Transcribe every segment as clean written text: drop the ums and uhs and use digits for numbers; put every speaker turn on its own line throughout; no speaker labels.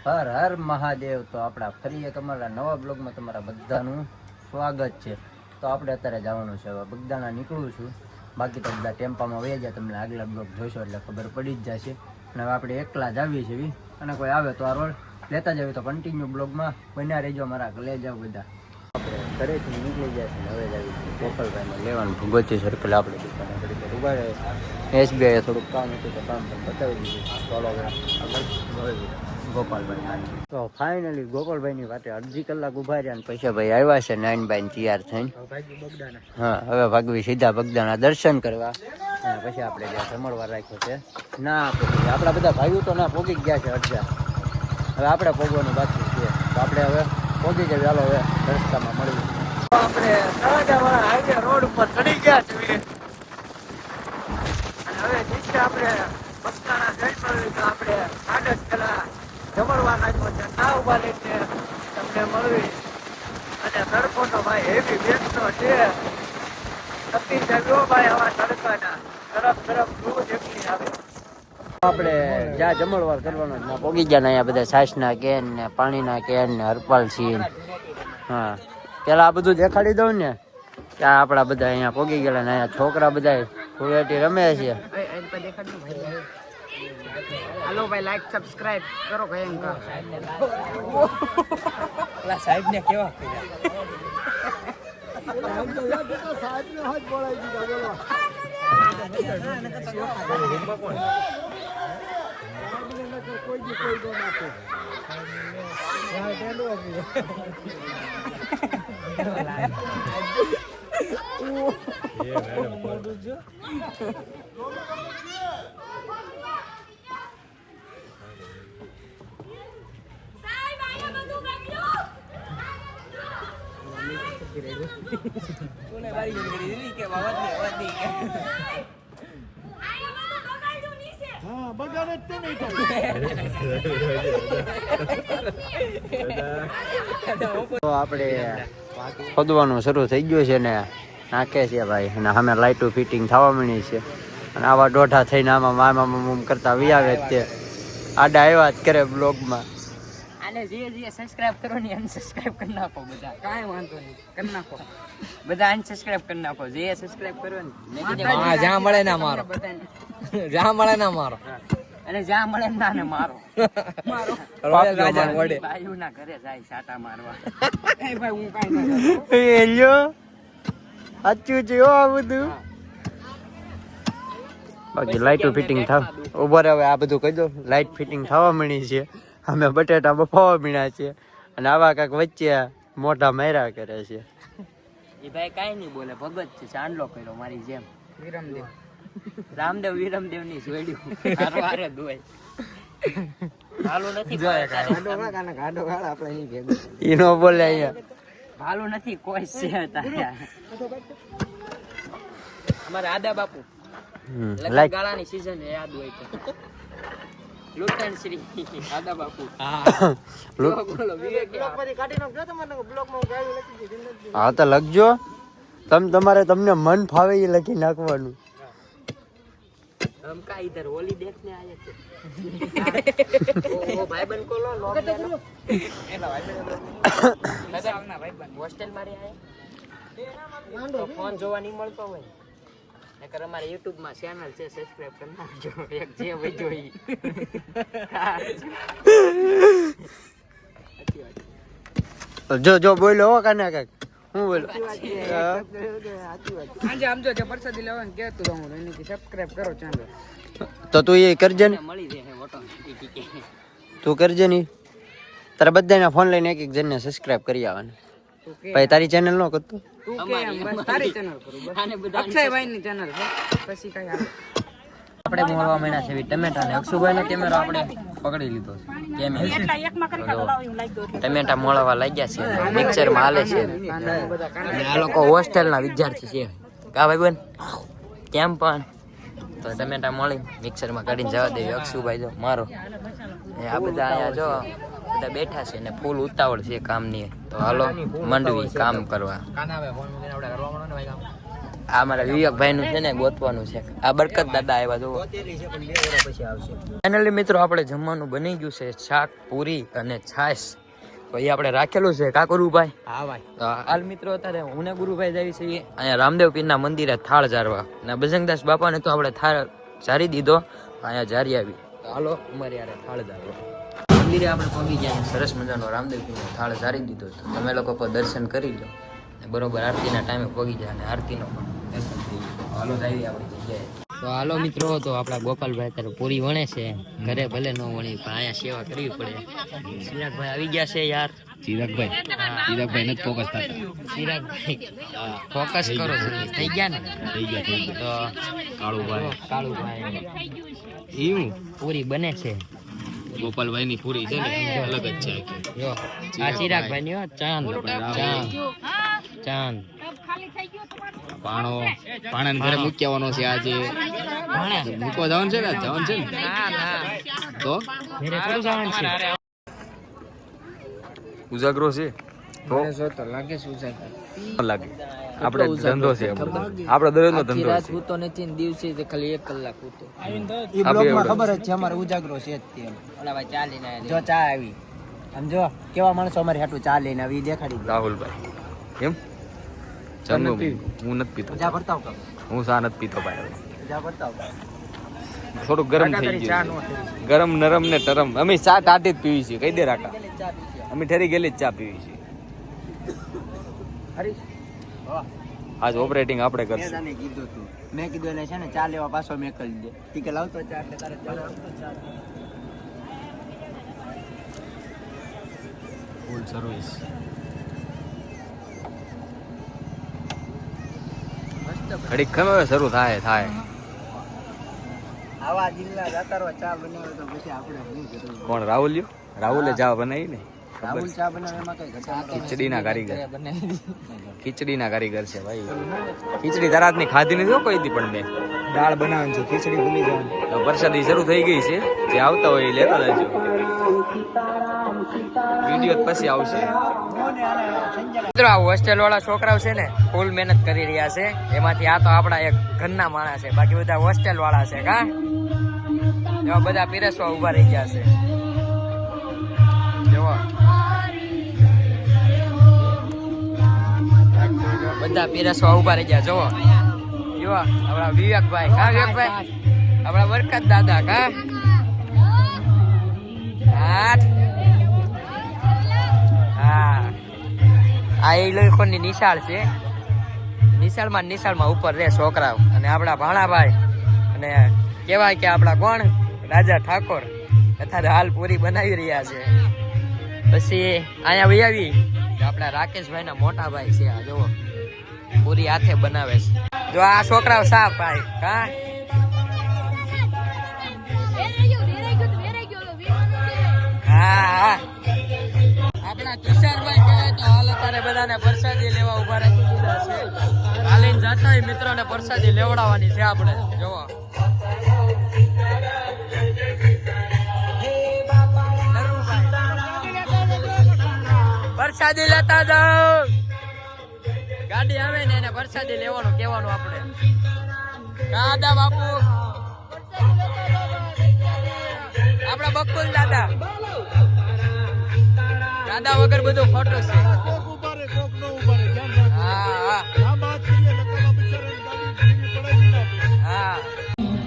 હર હર મહાદેવ. તો આપણા ફરી એક અમારા નવા બ્લોગમાં તમારા બધાનું સ્વાગત છે. તો આપણે અત્યારે જવાનું છે, હવે બગદાણા નીકળું છું. બાકી તો બધા ટેમ્પામાં વહી જાય, તમને આગલા બ્લોગ જોશો એટલે ખબર પડી જ જશે. અને હવે આપણે એકલા જ આવીએ છીએ, અને કોઈ આવે તો આ રોડ લેતા જ તો કન્ટિન્યુ બ્લોગમાં બન્યા રહેજો. મારા લે જાવ બધા. આપણે ઘરેથી નીકળી જાય છે, હવે જ આવી ગોપાલભાઈને લેવાનું ભૂગોતી સર્કલ આપણે દુકાને ઘડી ઉભા રહે. SBI થોડુંક કામ હતું તો કામ પણ બતાવી દીધું. ચાલો આગળ ગોપાલભાઈ. તો ફાઇનલી ગોપાલભાઈની વાતે અડધી કલાક ઉભા રહ્યા, અને પૈસા ભાઈ આવ્યા છે 9 બાય તૈયાર થઈને. હા, હવે ભાગવી સીધા બગદાણા દર્શન કરવા. અને પછી આપણે જ્યાં જમણવાર રાખ્યો છે ના પોગી, આપણા બધા ભાઈઓ તો ના પોગી ગયા છે અડધા. હવે આપણે પોગવાનું બાકી છે, તો આપણે હવે પોગી જઈએ. ચાલો હવે રસ્તામાં મળીએ. આપણે તળાજાવાળા હાઈવે રોડ ઉપર ચડી ગયા છીએ, અને હવે નીચે આપણે બગદાણા જઈ મળવી તો આપણે આડસ પેલા જમણવાર નાખ્યો છે, ના ઉભા લઈને તમને મળવી. અને તડકો તો ભાઈ હેવી બેસતો છે, તપી જગ્યો ભાઈ આવા તડકાના તરફ રોજ એકલી આવે. આપણે જ્યાં જમણવાર કરવાનો ના પોગી ગયા ને, અહીંયા બધા છાશના કેન ને પાણીના કેન ને હરપાલ સીન. હા, પેલા આ બધું દેખાડી દઉં ને, ત્યાં આપણા બધા અહીંયા પોગી ગયેલા ને અહીંયા છોકરા બધા ફુલેટી રમે છે.
હાલો ભાઈ, લાઈક સબસ્ક્રાઇબ કરો ભયંકર.
પેલા સાહેબ ને કેવા આપણે ખોદવાનું શરૂ થઈ ગયું છે ને, નાખે છે ભાઈ. અને સામે લાઇટો ફિટિંગ થવા મળી છે, અને આવા દોઢા થઈને આમાં મામા કરતા વી આવે તે આડા આવ્યા જ કરે બ્લોગમાં.
આને જે સબસ્ક્રાઇબ કરો ને અનસબસ્ક્રાઇબ કરી નાખો બધા, કાંઈ વાંધો નહીં, કરી નાખો બધા અનસબસ્ક્રાઇબ કરી નાખો. જે સબસ્ક્રાઇબ કરો ને જ્યાં મળે ના મારો, જ્યાં મળે ના મારો, અને જ્યાં મળે ના ને મારો. મારો ભાઈઓ ના ઘરે જાય સાટા મારવા. એ ભાઈ હું કાંઈ ના
એલ્યો સાચું છે આ બધું. બાકી લાઇટો ફિટિંગ થાવ ઉભો રહે. હવે આ બધું કહી દો, લાઇટ ફિટિંગ થવા મળી છે, અમે બટેટા બફાવા મીણા છે, અને આવા કાંક વચ્ચે મોઢા માર્યા કરે છે.
એ ભાઈ કાંઈ નહીં બોલે, ભગત છે, ચાંદલો કર્યો મારી જેમ. વિરમદેવ રામદેવ વિરમદેવ ની જોડ્યું હારે દોય. ભાલું નથી
ઈનો બોલે અહીંયા
ભાલું નથી કોઈ છે. અમારા આદા બાપુ ગાળાની સીઝન યાદ હોય તો લુટન શ્રી આદા બાપુ.
હા તો લખજો, તમને મન ફાવે એ લખી નાખવાનું.
हम का इधर होली देखने आए थे. ओ भाईबंद को लो एला भाईबंद હોસ્ટેલ મારી આયા તો ફોન જોવા નહીં મળતો હોય નકર અમારે YouTube માં ચેનલ છે, સબસ્ક્રાઇબ કરી નાખજો. એક જે વજો ઈ
જો બોલો હો કાના કાક. હું બોલો
આજે આમ જો પ્રસાદી લેવાનું કેતું તો હું એને કે સબસ્ક્રાઇબ કરો ચેનલ.
તો તું એ કરજે ને,
મળી રહે ઓટોમેટિક.
તું કરજે ને તારા બધાના ફોન લઈને એક જણને સબસ્ક્રાઇબ કરી આવવાનું. ભાઈ તારી ચેનલ નો કરતો,
તું કે બસ તારી ચેનલ કરું બસ. આને બધા અક્ષયભાઈ ની ચેનલ છે, પછી કઈ આવે.
આપણે મોળવા મહિના છે ટમેટા ને અક્ષુભાઈ નો કેમેરો આપણે પકડી લીધો છે. ટમેટા મોળવા લાગ્યા છે, મિક્સર માં હાલે છે. આ લોકો હોસ્ટેલ ના વિદ્યાર્થી છે કા ભાઈ બેન, કેમ પણ તો ટમેટા મોળી મિક્સર માં કાઢીને જવા દેવી. અક્ષુભાઈ જો મારો આ બધા અહીંયા જો બધા બેઠા છે ને ફૂલ ઉતાવળ છે કામ ની. તો હાલો મંડવી કામ કરવા.
આ મારા વિવેકભાઈ નું છે ને ગોતવાનું છે. આ બરકત દાદા આવ્યા જો.
ગોતેલી છે પણ 2 વર્ષ પછી આવશે.
ફાઇનલી મિત્રો આપણે જમવાનું બની ગયું છે, શાક, પૂરી અને છાશ. તો એ આપણે રાખેલું છે. કા ગુરુભાઈ?
હા ભાઈ.
હાલ મિત્રો અત્યારે હું ને ગુરુભાઈ જઈએ છીએ અહીંયા રામદેવ પીરના મંદિરે થાળ જારવા. અને બજરંગદાસ બાપાને તો આપણે થાળ જારી દીધો, અહીંયા જારી આવી. તો હાલો અમારે યારે થાળ જારવા. મંદિરે આપણે પહોંચી ગયા, સરસ મજાનો રામદેવ પીરનો થાળ જારી દીધો. તો તમે લોકો પણ દર્શન કરી લો, બરોબર આરતીના ટાઈમે પહોંચી જાય અને આરતીનો પણ દર્શન થઈ જાય. હાલો આવી આપણી જગ્યાએ. તો હાલો મિત્રો, તો આપણા ગોપાલભાઈ અત્યારે પૂરી વણે છે. ઘરે ભલે ન વણી પણ અહીંયા સેવા કરવી પડે. ચિરાગભાઈ આવી ગયા છે યાર. ચિરાગભાઈ નથી ફોકસ થતા. ચિરાગભાઈ ફોકસ કરો. થઈ ગયા ને? થઈ ગયા. તો કાળુભાઈ એવું પૂરી બને છે.
ગોપાલભાઈ ની પૂરી છે ને અલગ જ છે.
જો આ ચિરાગભાઈ ની ચાંદ
પાણા ઘરે મૂકી આવવાનો છે આજે. મૂકવા જવાનું છે ને? જવાનું છે ને? તો ઉજાગરો છે તો
લાગે છે
લાગે. આપણે ધંધો છે, આપણો દરરોજનો ધંધો છે.
હું તો નથી ને દિવસે ખાલી 1 કલાક હતો.
ઈ બ્લોગમાં ખબર જ છે અમારે ઉજાગરો છે જ તે.
ઓલા ભાઈ ચા લઈને આવ્યા.
જો ચા આવી, સમજો કેવા માણસો અમારી હાટુ ચા લઈને આવી, દેખાડી દે.
રાહુલભાઈ એમ ચંદુ હું નથી પીતો.
જા ભરતાવ કર.
હું ચા નથી પીતો ભાઈ.
જા ભરતાવ કર.
થોડું ગરમ થઈ ગયું. ગરમ નરમ ને ટરમ. અમે ચા ટાટી જ પીવી છીએ. કહી દે રાકા, અમે ઠરી ગયેલી જ ચા પીવી છીએ.
હરીશ
આજ ઓપરેટિંગ આપણે
મેં
કરશું.
તને કીધું તું, મેં કીધું એને છે ને ચા લેવા પાછો મેં કરી દે. ઈ કે લાવતો ચા એટલે તારે ચા લાવતો ચા.
Full service. ઘડીક ખમે શરૂ થાય.
આવા જિલ્લા જાતારો ચા બનાવે તો પછી આપણે શું કરવું?
કોણ? રાહુલ? રાહુલે ચા બનાવી ને.
રાહુલ ચા બનાવે એમાં કઈ ઘટાડો નથી.
ખીચડીના કારીગર. ખીચડીના કારીગર છે ભાઈ. ખીચડી તરાતની ખાધી નથી હો કોઈ દી પણ મેં.
દાળ બનાવવાની છે, ખીચડી ભૂલી જવાની.
તો વરસાદી શરૂ થઈ ગઈ છે. જે આવતા હોય એ લેતા જજો. વિડીયો પછી આવશે.
મિત્રો આ હોસ્ટેલ વાળા છોકરાઓ છે ને ફૂલ મહેનત કરી રહ્યા છે. એમાંથી આ તો આપણા એક ઘરના માણસ છે, બાકી બધા હોસ્ટેલ વાળા છે. કા એવા બધા પીરસવા ઉભા રહી ગયા છે. જોવો બધા પીરસવા ઉભા રહી ગયા. જોવો જો આપણા વિવેકભાઈ. કા વિવેકભાઈ? આપણા બરકત દાદા. કા આ એ લોકોની નિશાળ છે. નિશાળમાં ઉપર રહે છોકરાઓ. અને આપણા ભાણાભાઈ અને કહેવાય કે આપણા કોણ રાજા ઠાકોર અત્યારે હાલ પૂરી બનાવી રહ્યા છે. પછી અહીંયા વહી આવી આપણા રાકેશભાઈ ના મોટા ભાઈ છે. આ જુઓ પૂરી હાથે બનાવે છે. જો આ છોકરાઓ સાફ ભાઈ. કા હા આપણા તુષારભાઈ કહેવાય તો હાલ અત્યારે બધાને પ્રસાદી લેવા ઉભા રાખી દીધા છે. હાલીને જતા હોય મિત્રોને પ્રસાદી લેવડાવવાની છે આપણે. જોવો પ્રસાદી લેતા જાઓ. ગાડી આવે ને એને પ્રસાદી લેવાનું કહેવાનું આપણે. દાદા બાપુ આપણા બકુલ દાદા. દાદા વગર બધું ખોટું છે. હા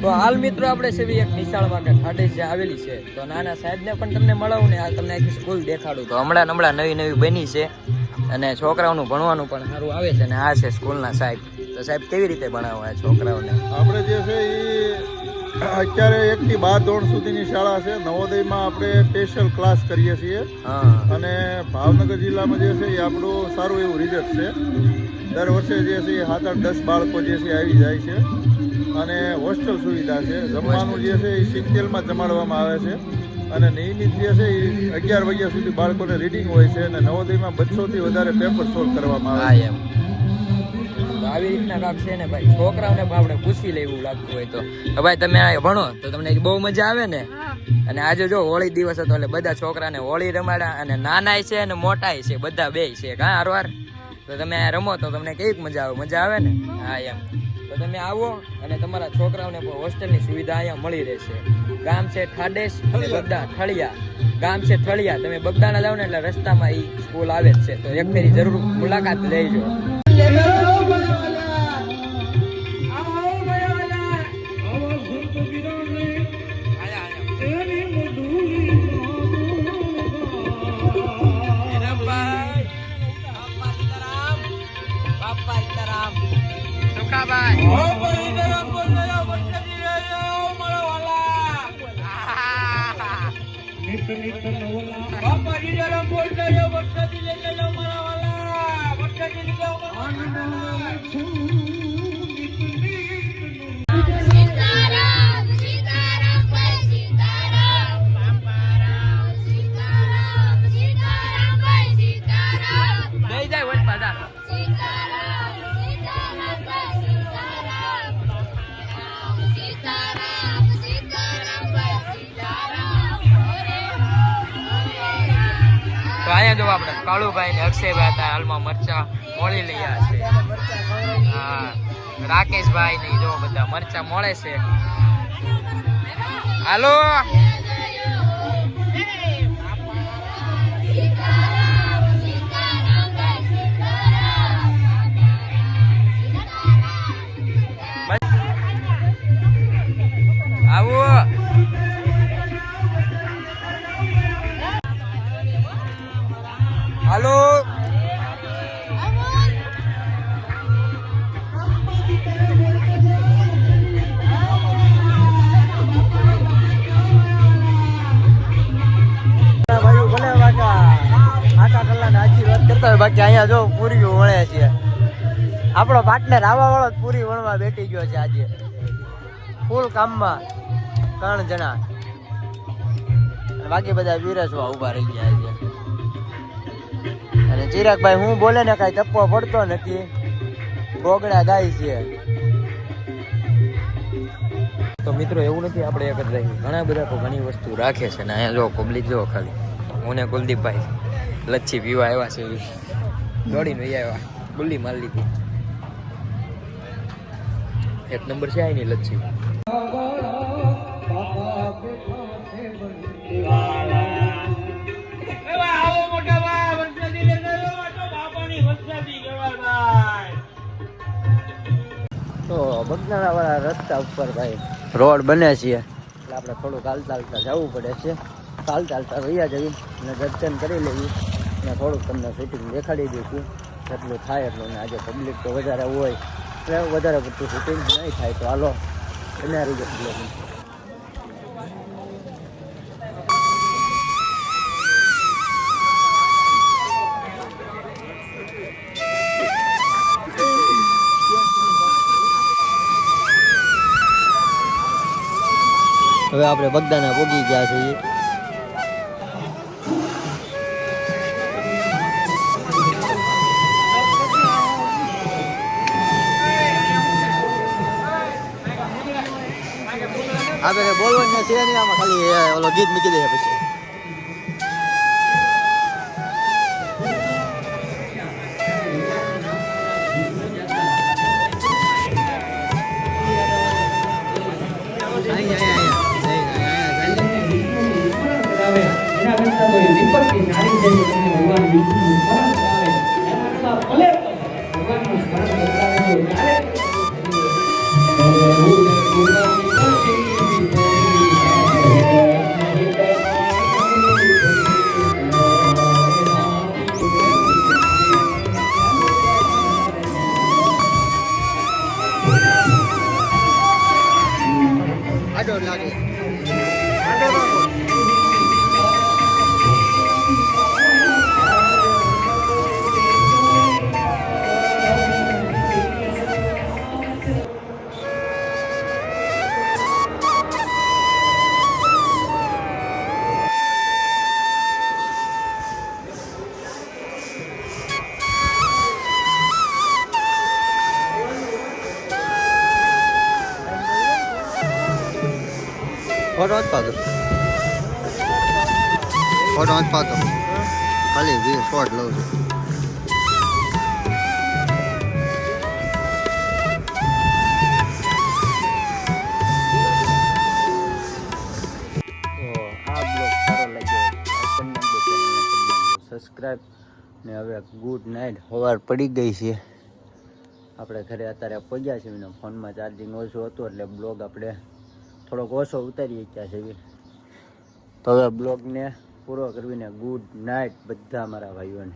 તો હાલ મિત્રો આપણે સેવી એક નિશાળમાં કે ખાડે જે આવેલી છે. તો નાના સાહેબને પણ તમને મળાવું ને આ તમને આખી સ્કૂલ દેખાડું. તો હમણાં નવી બની છે અને છોકરાઓનું ભણવાનું પણ સારું આવે છે. અને આ છે સ્કૂલના સાહેબ. તો સાહેબ કેવી રીતે ભણાવો આ છોકરાઓને?
આપણે જે છે એ અત્યારે 1 થી 12 ધોરણ સુધીની શાળા છે. નવોદયમાં આપણે સ્પેશિયલ ક્લાસ કરીએ છીએ. અને ભાવનગર જિલ્લામાં જે છે એ આપણું સારું એવું રિઝલ્ટ છે. દર વર્ષે જે છે એ 7-8-10 બાળકો જે છે આવી જાય છે. અને હોસ્ટેલ સુવિધા છે. જમવાનું જે છે એ સિંગલમાં જમાડવામાં આવે છે. અને નિયમિત જે છે એ 11 વાગ્યા સુધી બાળકોને રીડિંગ હોય છે. અને નવોદયમાં 200 થી વધારે પેપર સોલ્વ કરવામાં આવે છે.
આવી રીતના કાક છે ને ભાઈ. છોકરાઓને આપણે પૂછી લેવું લાગતું હોય તો ભાઈ તમે આ ભણો તો તમને બહુ મજા આવે ને. અને આજે જો હોળી દિવસ હતો એટલે બધા છોકરાને હોળી રમાડ્યા. અને નાનાય છે અને મોટાય છે, બધા બે છે. કા હારવાર તો તમે આ રમો તો તમને કેવી મજા આવે ને? હા એમ. તો તમે આવો અને તમારા છોકરાઓને પણ હોસ્ટેલની સુવિધા અહીંયા મળી રહેશે. ગામ છે ઠાડેસ અને બગદા ઠળિયા. ગામ છે ઠળિયા. તમે બગદાના જાવ ને એટલે રસ્તામાં એ સ્કૂલ આવે જ છે. તો એક ફેરી જરૂર મુલાકાત લેજો. અહીંયા જો આપણે કાળુભાઈ ને અક્ષયભાઈ હતા હાલમાં મરચા મોળી લઈ આવ્યા છે. હા રાકેશભાઈ ને જો બધા મરચા મળે છે. હાલો આવો હાલો બાકી અહીંયા જો પૂરી વણે છે. આપણો પાર્ટનર આવા વાળો પૂરી વણવા બેઠી ગયો છે આજે ફૂલ કામમાં 3 જણા. બાકી બધા વિરસવા ઉભા રહી ગયા છે. અને ચિરાગભાઈ હું બોલે ને કઈ ટપ્પો પડતો નથી. ગોગડા ગાય છે. તો મિત્રો એવું નથી આપણે એક જ રાખ્યું. ઘણા બધા તો ઘણી વસ્તુ રાખે છે ને અહીંયા જો પબ્લિક જો ખાલી. હું ને કુલદીપભાઈ લચ્છી પીવા આવ્યા છે. દોડીને આવ્યા ગુલ્લી માર લીધી. 1 નંબર છે આની લચ્છી. તો બગદાણા વાળા રસ્તા ઉપર ભાઈ રોડ બને છે એટલે આપણે થોડુંક ચાલતા જવું પડે છે. ચાલતા વૈયા જઈએ અને દર્શન કરી લેવી અને થોડુંક તમને શૂટિંગ દેખાડી દઈશું જેટલું થાય એટલું. ને આજે પબ્લિક તો વધારે હોય એટલે વધારે પડતું શૂટિંગ નહીં થાય. તો હાલો બનાવી જશે. હવે આપણે બગદાના પોગી ગયા છીએ. આપણે બોલવાનું છે નહીં આમાં ખાલી ઓલો ગીત મૂકી દઈએ પછી. ફોટો જ પાડો ખાલી 20 શોટ લઉં છું.
સબસ્ક્રાઈબ. ને હવે ગુડ નાઇટ. સવાર પડી ગઈ છે, આપણે ઘરે અત્યારે પહોંચ્યા છીએ. એના ફોનમાં ચાર્જિંગ ઓછું હતું એટલે બ્લોગ આપણે થોડોક ઓછો ઉતારી ગયા છે. તો હવે બ્લોગને પૂરો કરવીને ગુડ નાઇટ બધા મારા ભાઈઓને.